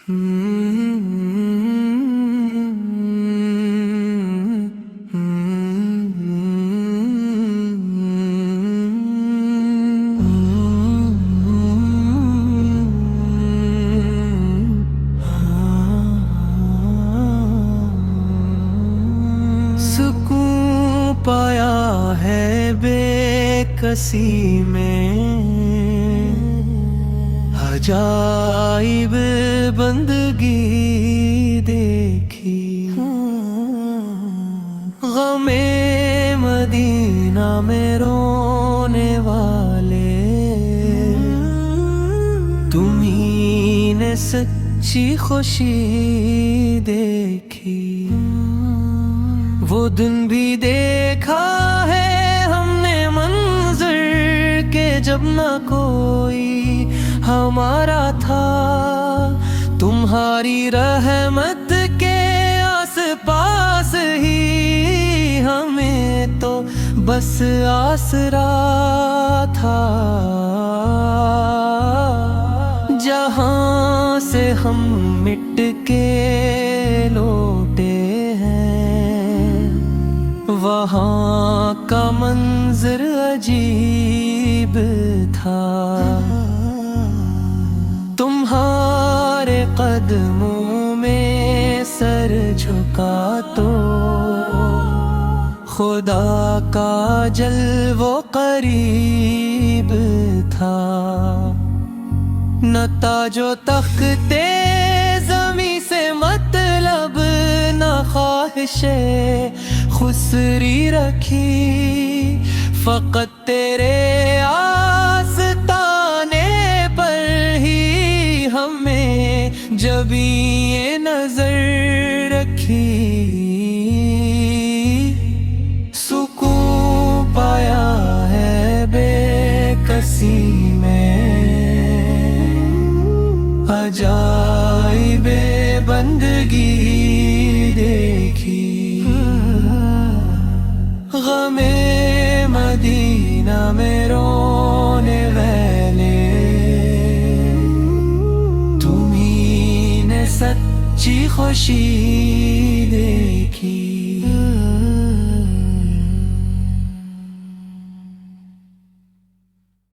سکون پایا ہے بے کسی میں، عجائب بندگی دیکھی، غم مدینہ میں رونے والے تمہیں نے سچی خوشی دیکھی۔ وہ دن بھی دیکھا ہے ہم نے منظر کے جب نہ کوئی ہمارا تھا، تمہاری رحمت کے آس پاس ہی ہمیں تو بس آسرا تھا۔ جہاں سے ہم مٹ کے لوٹے ہیں، وہاں کا منظر عجیب تھا۔ تمہارے قدموں میں سر جھکا تو خدا کا جلوہ قریب تھا۔ نہ تاج و تختے زمیں سے مطلب، نہ خواہش خسری رکھی، فقط تیرے آستانے پر ہی ہمیں جبیں یہ نظر رکھی۔ سکون پایا ہے بے کسی میں، عجائب بندگی دیکھی، غم مدینہ میں رونے والے تمہیں نے سچی خوشی دیکھی۔